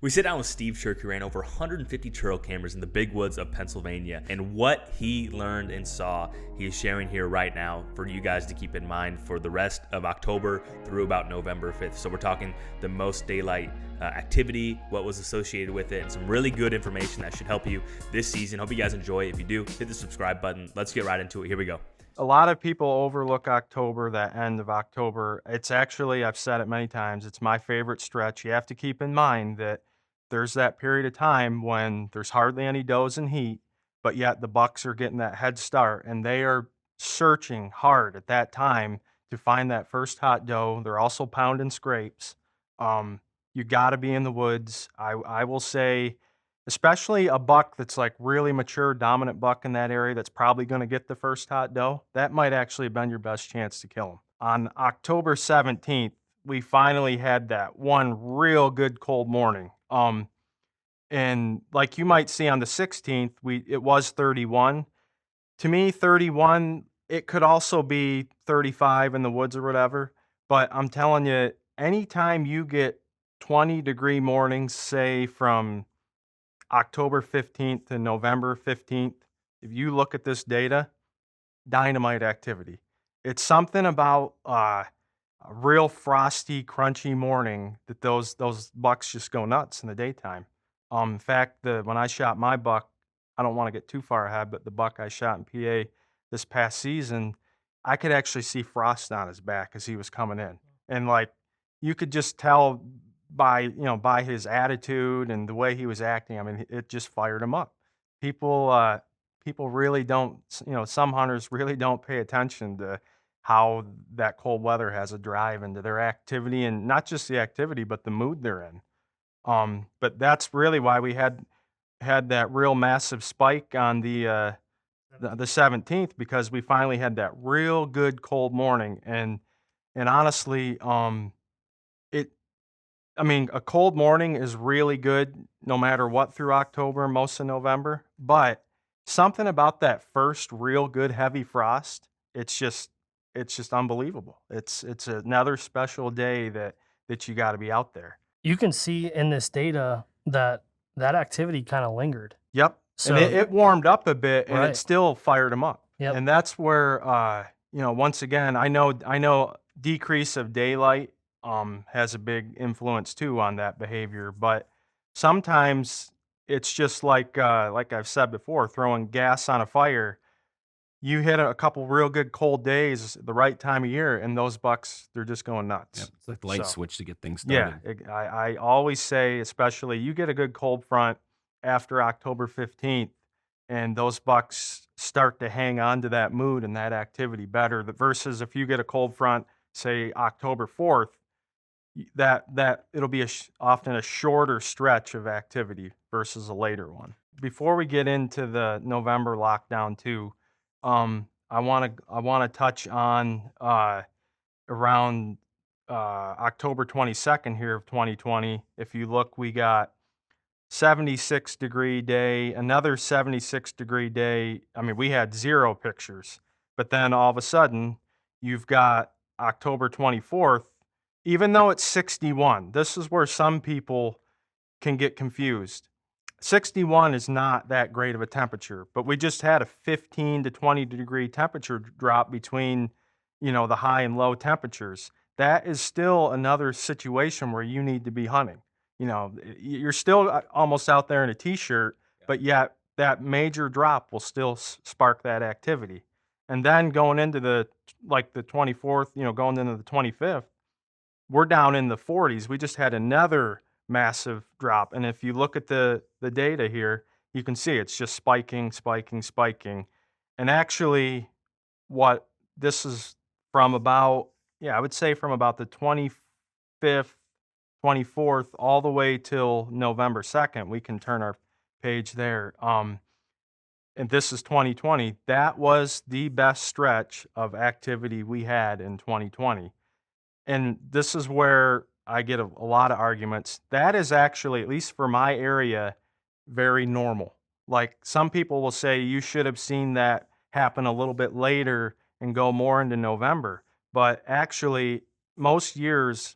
We sit down with Steve Sherk, who ran over 150 trail cameras in the big woods of Pennsylvania, and what he learned and saw, he is sharing here right now for you guys to keep in mind for the rest of October through about November 5th. So we're talking the most daylight activity, what was associated with it, and some really good information that should help you this season. Hope you guys enjoy. If you do, hit the subscribe button. Let's get right into it. Here we go. A lot of people overlook October, that end of October. It's actually, I've said it many times, it's my favorite stretch. You have to keep in mind that there's that period of time when there's hardly any does in heat, but yet the bucks are getting that head start and they are searching hard at that time to find that first hot doe. They're also pounding scrapes. You got to be in the woods. I will say, especially a buck that's like really mature, dominant buck in that area that's probably going to get the first hot doe, that might actually have been your best chance to kill him. On October 17th, we finally had that one real good cold morning. And like you might see on the 16th, it was 31. To me, 31, it could also be 35 in the woods or whatever. But I'm telling you, anytime you get 20-degree mornings, say from October 15th to November 15th, if you look at this data, dynamite activity. It's something about a real frosty, crunchy morning that those bucks just go nuts in the daytime. In fact, when I shot my buck, I don't want to get too far ahead, but the buck I shot in PA this past season, I could actually see frost on his back as he was coming in. And like you could just tell by his attitude and the way he was acting. I mean, it just fired him up. People really don't, some hunters really don't pay attention to how that cold weather has a drive into their activity, and not just the activity, but the mood they're in. But that's really why we had that real massive spike on the 17th, because we finally had that real good cold morning. And honestly, it I mean, a cold morning is really good no matter what through October, most of November, but something about that first real good heavy frost, it's just unbelievable. It's another special day that you got to be out there. You can see in this data that activity kind of lingered. Yep. So And it warmed up a bit and it Right. still fired them up. Yep. And that's where once again, I know decrease of daylight has a big influence too on that behavior, but sometimes it's just like I've said before, throwing gas on a fire. You hit a couple real good cold days the right time of year, and those bucks, they're just going nuts. Yep, it's like the light So, switch to get things Yeah, started. I always say, especially you get a good cold front after October 15th, and those bucks start to hang on to that mood and that activity better. Versus if you get a cold front, say October 4th, that it'll be often a shorter stretch of activity versus a later one. Before we get into the November lockdown too, I want to touch on around October 22nd here of 2020. If you look, we got 76-degree day, another 76-degree day. I mean, we had zero pictures, but then all of a sudden, you've got October 24th, even though it's 61. This is where some people can get confused. 61 is not that great of a temperature, but we just had a 15 to 20 degree temperature drop between, the high and low temperatures. That is still another situation where you need to be hunting. You're still almost out there in a t-shirt, but yet that major drop will still spark that activity. And then going into the 24th, going into the 25th, we're down in the 40s. We just had another massive drop. And if you look at the data here, you can see it's just spiking, spiking, spiking. And actually, what this is from about, I would say from about the 25th, 24th, all the way till November 2nd, we can turn our page there. And this is 2020. That was the best stretch of activity we had in 2020. And this is where I get a lot of arguments. That is actually, at least for my area, very normal. Like some people will say you should have seen that happen a little bit later and go more into November. But actually, most years,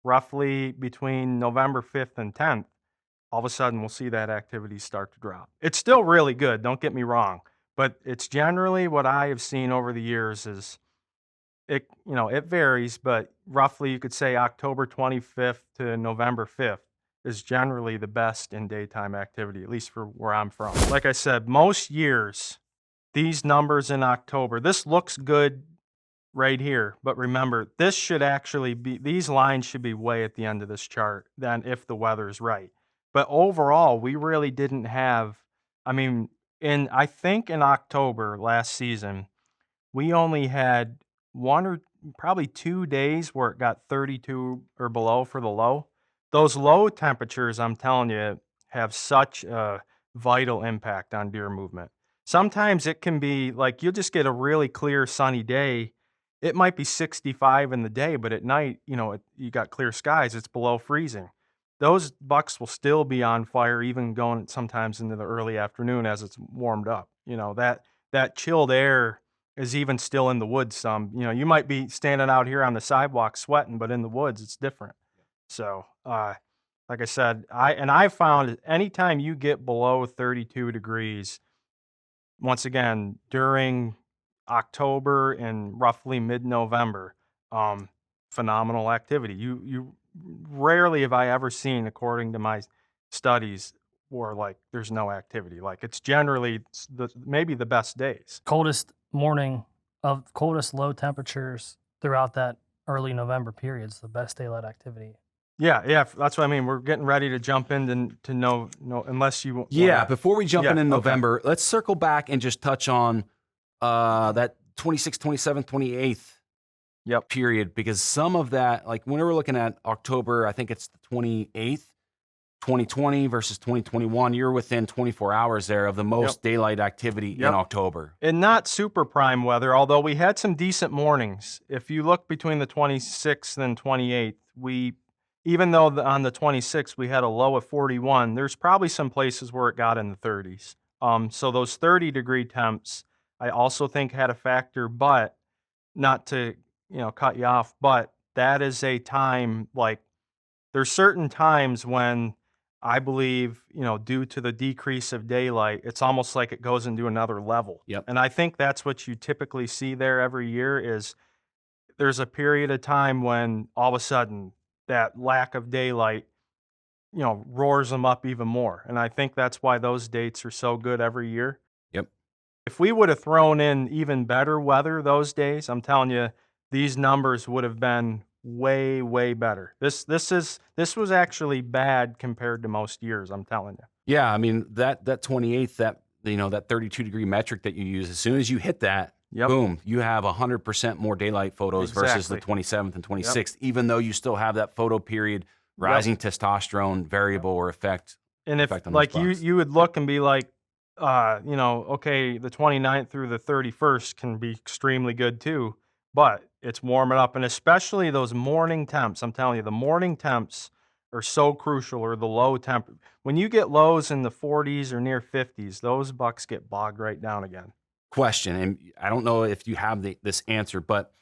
roughly between November 5th and 10th, all of a sudden we'll see that activity start to drop. It's still really good, don't get me wrong, but it's generally what I have seen over the years is it varies, but roughly you could say October 25th to November 5th is generally the best in daytime activity, at least for where I'm from. Like I said, most years, these numbers in October, this looks good right here, but remember, this should actually be, these lines should be way at the end of this chart than if the weather's right. But overall, we really didn't have, I mean, I think in October last season, we only had one or probably 2 days where it got 32 or below for the low. Those low temperatures, I'm telling you, have such a vital impact on deer movement. Sometimes it can be like you'll just get a really clear sunny day. It might be 65 in the day, but at night, you got clear skies, it's below freezing. Those bucks will still be on fire, even going sometimes into the early afternoon as it's warmed up. That chilled air is even still in the woods some. You might be standing out here on the sidewalk sweating, but in the woods it's different. So, like I said, I found anytime you get below 32 degrees, once again, during October and roughly mid-November, phenomenal activity. You rarely have I ever seen, according to my studies, where like there's no activity. Like it's generally maybe the best days. Coldest low temperatures throughout that early November period is the best daylight activity. Yeah, that's what I mean. We're getting ready to jump in to know unless you Yeah, before we jump in okay. November, let's circle back and just touch on that 26th, 27th, 28th period, because some of that, like when we were looking at October, I think it's the 28th, 2020 versus 2021, you're within 24 hours there of the most daylight activity in October. And not super prime weather, although we had some decent mornings. If you look between the 26th and 28th, even though on the 26th we had a low of 41, there's probably some places where it got in the 30s. So those 30-degree temps, I also think had a factor, but not to cut you off, but that is a time, like there's certain times when I believe, due to the decrease of daylight, it's almost like it goes into another level. Yep. And I think that's what you typically see there every year is there's a period of time when all of a sudden that lack of daylight, roars them up even more. And I think that's why those dates are so good every year. Yep. If we would have thrown in even better weather those days, I'm telling you, these numbers would have been way, way better. This was actually bad compared to most years, I'm telling you. Yeah, I mean that 28th, that 32-degree metric that you use, as soon as you hit that, boom, you have 100% more daylight photos versus the 27th and 26th, even though you still have that photo period rising testosterone variable or effect. And if like you would look and be like, okay, the 29th through the 31st can be extremely good too, but it's warming up. And especially those morning temps, I'm telling you, the morning temps are so crucial, or the low temp. When you get lows in the 40s or near 50s, those bucks get bogged right down again. Question, and I don't know if you have this answer, but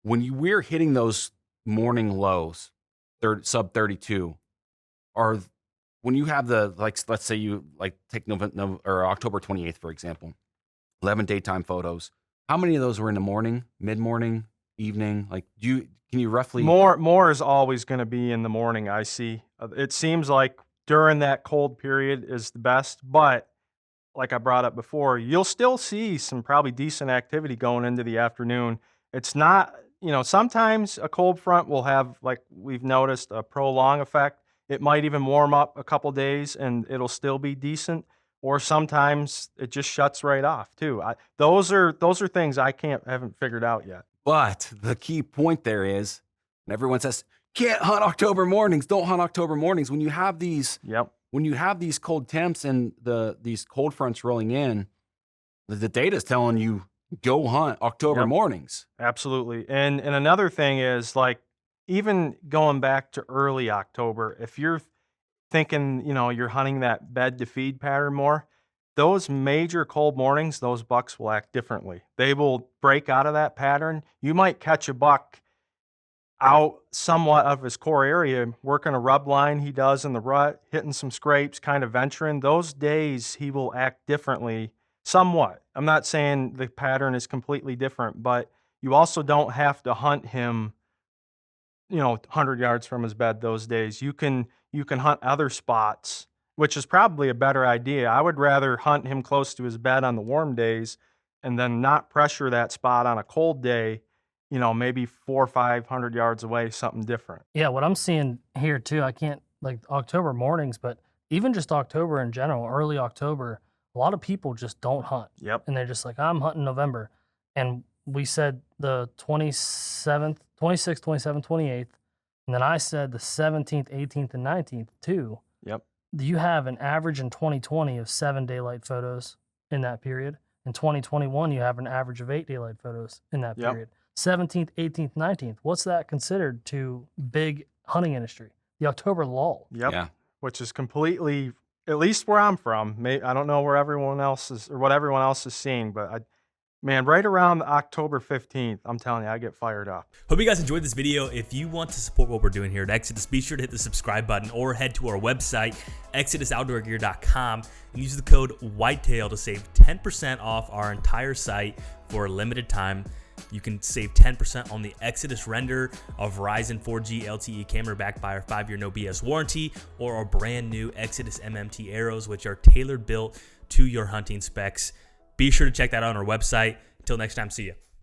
when we're hitting those morning lows, sub 32, when you have the, like, let's say you take November or October 28th, for example, 11 daytime photos, how many of those were in the morning, mid-morning, evening? Like, can you roughly? More is always going to be in the morning, I see. It seems like during that cold period is the best, but like I brought up before, you'll still see some probably decent activity going into the afternoon. It's not, sometimes a cold front will have, like we've noticed, a prolonged effect. It might even warm up a couple days and it'll still be decent. Or sometimes it just shuts right off too. Those are things I haven't figured out yet. But the key point there is, and everyone says, can't hunt October mornings, don't hunt October mornings. When you have these, when you have these cold temps and these cold fronts rolling in, the data is telling you go hunt October mornings. Absolutely. And another thing is, like, even going back to early October, if you're thinking, you're hunting that bed to feed pattern more, those major cold mornings, those bucks will act differently. They will break out of that pattern. You might catch a buck out somewhat of his core area, working a rub line he does in the rut, hitting some scrapes, kind of venturing, those days he will act differently somewhat. I'm not saying the pattern is completely different, but you also don't have to hunt him, 100 yards from his bed those days. You can hunt other spots, which is probably a better idea. I would rather hunt him close to his bed on the warm days and then not pressure that spot on a cold day, maybe 400 or 500 yards away, something different. Yeah, what I'm seeing here too, I can't, like October mornings, but even just October in general, early October, a lot of people just don't hunt. Yep. And they're just like, I'm hunting November. And we said the 27th, 26th, 27th, 28th. And then I said the 17th, 18th, and 19th too. Yep. You have an average in 2020 of 7 daylight photos in that period. In 2021, you have an average of 8 daylight photos in that Yep. period. 17th, 18th, 19th. What's that considered to big hunting industry? The October lull. Yep. Yeah. Which is completely, at least where I'm from. I don't know where everyone else is or what everyone else is seeing, but right around October 15th, I'm telling you, I get fired up. Hope you guys enjoyed this video. If you want to support what we're doing here at Exodus, be sure to hit the subscribe button or head to our website, exodusoutdoorgear.com, and use the code whitetail to save 10% off our entire site for a limited time. You can save 10% on the Exodus Render, a Verizon 4G LTE camera backed by our 5-year no BS warranty, or our brand new Exodus MMT arrows, which are tailored built to your hunting specs. Be sure to check that out on our website. Until next time, see ya.